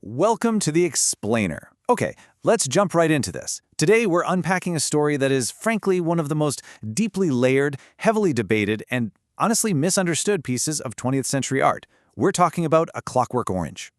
Welcome to The Explainer. Okay, let's jump right into this. Today we're unpacking a story that is, frankly, one of the most deeply layered, heavily debated, and honestly misunderstood pieces of 20th century art. We're talking about A Clockwork Orange.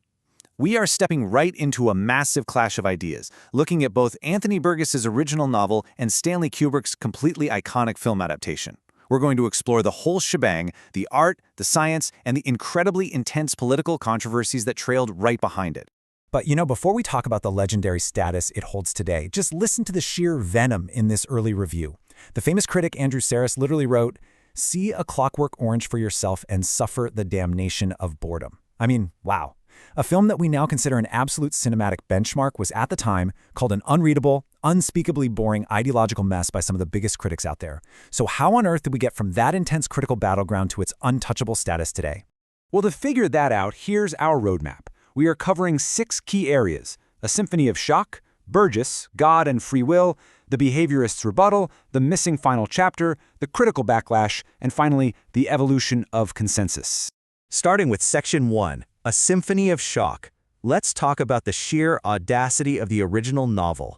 We are stepping right into a massive clash of ideas, looking at both Anthony Burgess's original novel and Stanley Kubrick's completely iconic film adaptation. We're going to explore the whole shebang, the art, the science, and the incredibly intense political controversies that trailed right behind it. But before we talk about the legendary status it holds today, just listen to the sheer venom in this early review. The famous critic Andrew Sarris literally wrote, "See A Clockwork Orange for yourself and suffer the damnation of boredom." I mean, wow. A film that we now consider an absolute cinematic benchmark was at the time called an unreadable, unspeakably boring ideological mess by some of the biggest critics out there. So how on earth did we get from that intense critical battleground to its untouchable status today? Well, to figure that out, here's our roadmap. We are covering 6 key areas: a symphony of shock, Burgess, God and free will, the behaviorist's rebuttal, the missing final chapter, the critical backlash, and finally, the evolution of consensus. Starting with Section 1, A Symphony of Shock, let's talk about the sheer audacity of the original novel.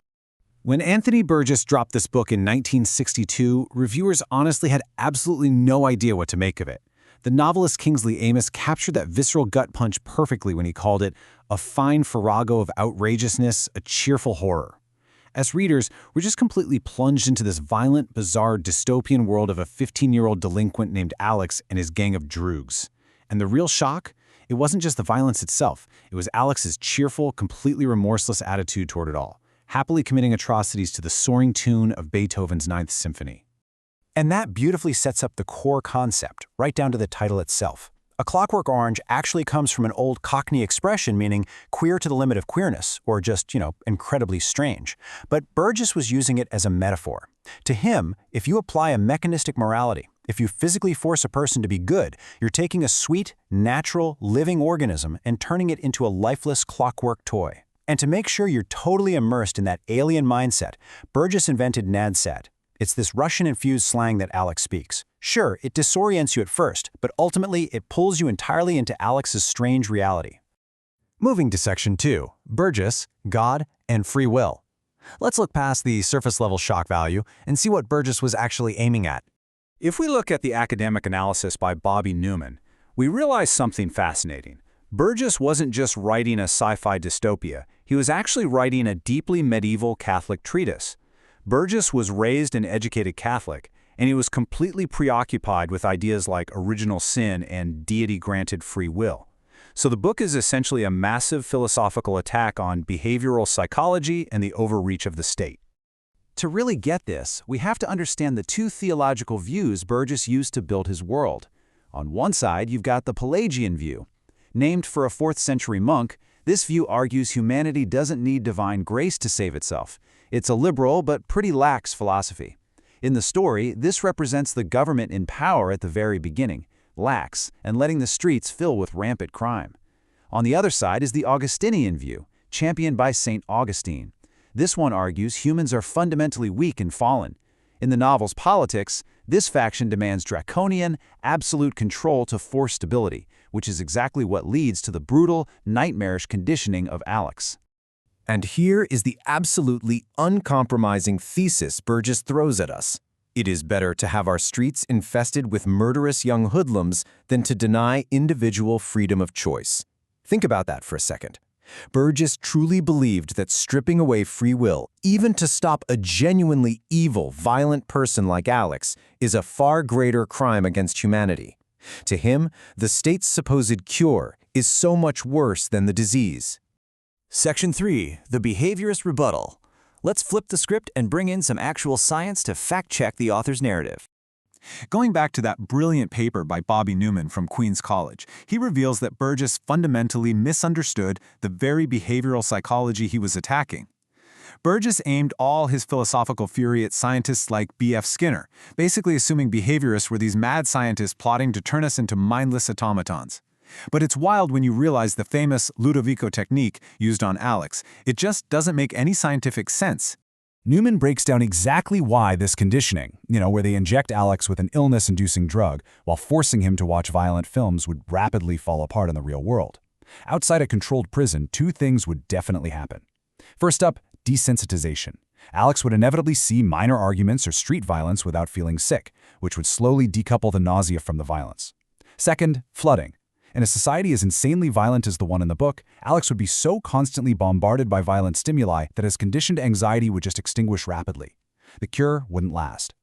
When Anthony Burgess dropped this book in 1962, reviewers honestly had absolutely no idea what to make of it. The novelist Kingsley Amis captured that visceral gut punch perfectly when he called it a fine farrago of outrageousness, a cheerful horror. As readers, we're just completely plunged into this violent, bizarre, dystopian world of a 15-year-old delinquent named Alex and his gang of droogs. And the real shock? It wasn't just the violence itself. It was Alex's cheerful, completely remorseless attitude toward it all, happily committing atrocities to the soaring tune of Beethoven's Ninth Symphony. And that beautifully sets up the core concept, right down to the title itself. A Clockwork Orange actually comes from an old Cockney expression meaning queer to the limit of queerness, or just, incredibly strange. But Burgess was using it as a metaphor. To him, if you apply a mechanistic morality, if you physically force a person to be good, you're taking a sweet, natural, living organism and turning it into a lifeless clockwork toy. And to make sure you're totally immersed in that alien mindset, Burgess invented nadsat. It's this Russian-infused slang that Alex speaks. Sure, it disorients you at first, but ultimately it pulls you entirely into Alex's strange reality. Moving to Section 2, Burgess, God, and Free Will. Let's look past the surface-level shock value and see what Burgess was actually aiming at. If we look at the academic analysis by Bobby Newman, we realize something fascinating. Burgess wasn't just writing a sci-fi dystopia, he was actually writing a deeply medieval Catholic treatise. Burgess was raised an educated Catholic, and he was completely preoccupied with ideas like original sin and deity-granted free will. So the book is essentially a massive philosophical attack on behavioral psychology and the overreach of the state. To really get this, we have to understand the two theological views Burgess used to build his world. On one side, you've got the Pelagian view. Named for a 4th century monk, this view argues humanity doesn't need divine grace to save itself. It's a liberal but pretty lax philosophy. In the story, this represents the government in power at the very beginning, lax, and letting the streets fill with rampant crime. On the other side is the Augustinian view, championed by St. Augustine. This one argues humans are fundamentally weak and fallen. In the novel's politics, this faction demands draconian, absolute control to force stability, which is exactly what leads to the brutal, nightmarish conditioning of Alex. And here is the absolutely uncompromising thesis Burgess throws at us. It is better to have our streets infested with murderous young hoodlums than to deny individual freedom of choice. Think about that for a second. Burgess truly believed that stripping away free will, even to stop a genuinely evil, violent person like Alex, is a far greater crime against humanity. To him, the state's supposed cure is so much worse than the disease. Section 3, The Behaviorist Rebuttal. Let's flip the script and bring in some actual science to fact-check the author's narrative. Going back to that brilliant paper by Bobby Newman from Queen's College, he reveals that Burgess fundamentally misunderstood the very behavioral psychology he was attacking. Burgess aimed all his philosophical fury at scientists like B.F. Skinner, basically assuming behaviorists were these mad scientists plotting to turn us into mindless automatons. But it's wild when you realize the famous Ludovico Technique used on Alex. It just doesn't make any scientific sense. Newman breaks down exactly why this conditioning, where they inject Alex with an illness-inducing drug while forcing him to watch violent films, would rapidly fall apart in the real world. Outside a controlled prison, two things would definitely happen. First up, desensitization. Alex would inevitably see minor arguments or street violence without feeling sick, which would slowly decouple the nausea from the violence. Second, flooding. In a society as insanely violent as the one in the book, Alex would be so constantly bombarded by violent stimuli that his conditioned anxiety would just extinguish rapidly. The cure wouldn't last.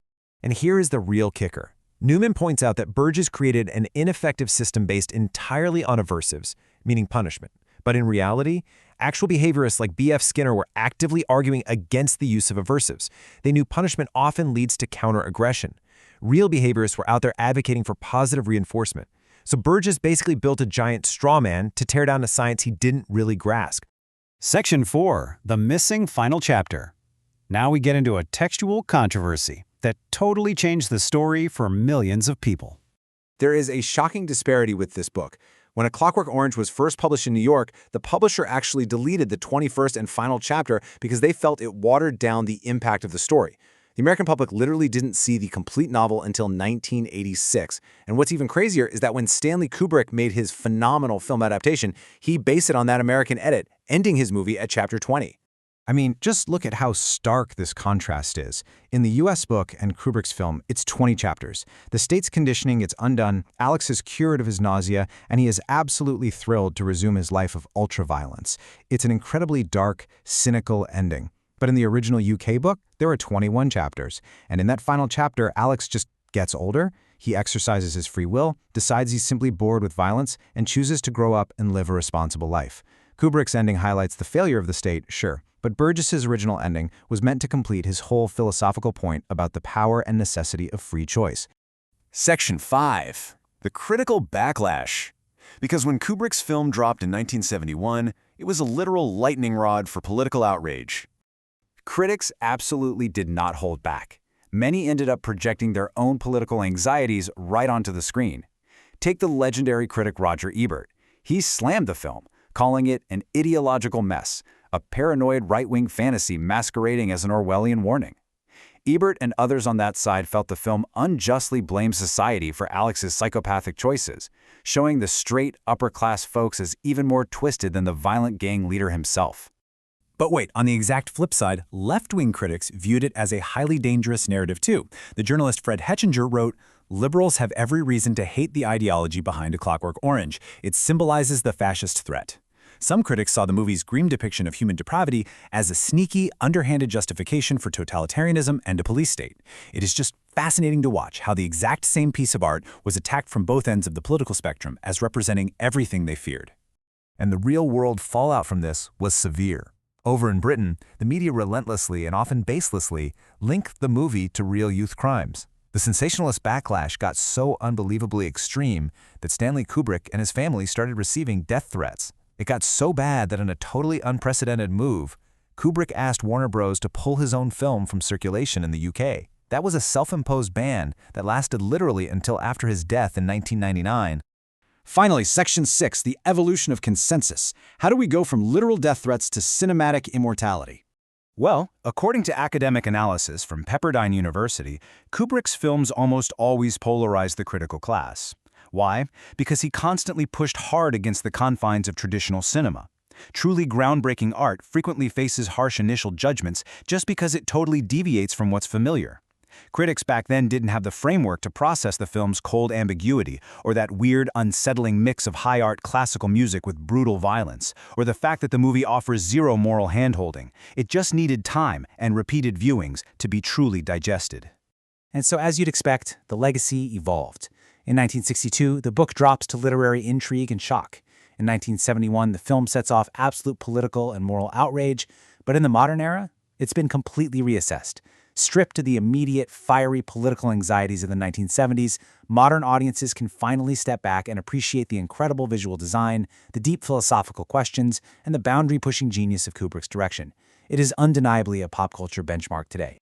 And here is the real kicker. Newman points out that Burgess created an ineffective system based entirely on aversives, meaning punishment. But in reality, actual behaviorists like B.F. Skinner were actively arguing against the use of aversives. They knew punishment often leads to counter-aggression. Real behaviorists were out there advocating for positive reinforcement. So Burgess basically built a giant straw man to tear down a science he didn't really grasp. Section 4. The missing final chapter. Now we get into a textual controversy that totally changed the story for millions of people. There is a shocking disparity with this book. When A Clockwork Orange was first published in New York, the publisher actually deleted the 21st and final chapter because they felt it watered down the impact of the story. The American public literally didn't see the complete novel until 1986. And what's even crazier is that when Stanley Kubrick made his phenomenal film adaptation, he based it on that American edit, ending his movie at chapter 20. I mean, just look at how stark this contrast is. In the US book and Kubrick's film, it's 20 chapters. The state's conditioning gets undone, Alex is cured of his nausea, and he is absolutely thrilled to resume his life of ultra-violence. It's an incredibly dark, cynical ending. But in the original UK book, there are 21 chapters. And in that final chapter, Alex just gets older, he exercises his free will, decides he's simply bored with violence, and chooses to grow up and live a responsible life. Kubrick's ending highlights the failure of the state, sure, but Burgess's original ending was meant to complete his whole philosophical point about the power and necessity of free choice. Section 5. The critical backlash. Because when Kubrick's film dropped in 1971, it was a literal lightning rod for political outrage. Critics absolutely did not hold back. Many ended up projecting their own political anxieties right onto the screen. Take the legendary critic Roger Ebert. He slammed the film, calling it an ideological mess, a paranoid right-wing fantasy masquerading as an Orwellian warning. Ebert and others on that side felt the film unjustly blamed society for Alex's psychopathic choices, showing the straight, upper-class folks as even more twisted than the violent gang leader himself. But wait, on the exact flip side, left-wing critics viewed it as a highly dangerous narrative too. The journalist Fred Hetchinger wrote, "Liberals have every reason to hate the ideology behind A Clockwork Orange. It symbolizes the fascist threat." Some critics saw the movie's grim depiction of human depravity as a sneaky, underhanded justification for totalitarianism and a police state. It is just fascinating to watch how the exact same piece of art was attacked from both ends of the political spectrum as representing everything they feared. And the real-world fallout from this was severe. Over in Britain, the media relentlessly and often baselessly linked the movie to real youth crimes. The sensationalist backlash got so unbelievably extreme that Stanley Kubrick and his family started receiving death threats. It got so bad that in a totally unprecedented move, Kubrick asked Warner Bros. To pull his own film from circulation in the UK. That was a self-imposed ban that lasted literally until after his death in 1999. Finally, Section 6, the evolution of consensus. How do we go from literal death threats to cinematic immortality? Well, according to academic analysis from Pepperdine University, Kubrick's films almost always polarize the critical class. Why? Because he constantly pushed hard against the confines of traditional cinema. Truly groundbreaking art frequently faces harsh initial judgments just because it totally deviates from what's familiar. Critics back then didn't have the framework to process the film's cold ambiguity, or that weird, unsettling mix of high-art classical music with brutal violence, or the fact that the movie offers zero moral handholding. It just needed time and repeated viewings to be truly digested. And so, as you'd expect, the legacy evolved. In 1962, the book drops to literary intrigue and shock. In 1971, the film sets off absolute political and moral outrage, but in the modern era, it's been completely reassessed. Stripped of the immediate, fiery political anxieties of the 1970s, modern audiences can finally step back and appreciate the incredible visual design, the deep philosophical questions, and the boundary-pushing genius of Kubrick's direction. It is undeniably a pop culture benchmark today.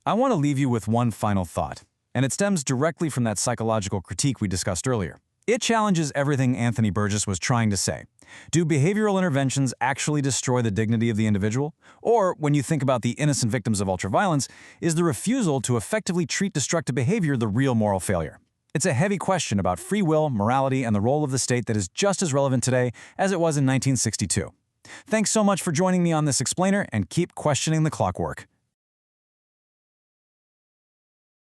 I want to leave you with one final thought, and it stems directly from that psychological critique we discussed earlier. It challenges everything Anthony Burgess was trying to say. Do behavioral interventions actually destroy the dignity of the individual? Or, when you think about the innocent victims of ultraviolence, is the refusal to effectively treat destructive behavior the real moral failure? It's a heavy question about free will, morality, and the role of the state that is just as relevant today as it was in 1962. Thanks so much for joining me on this explainer, and keep questioning the clockwork.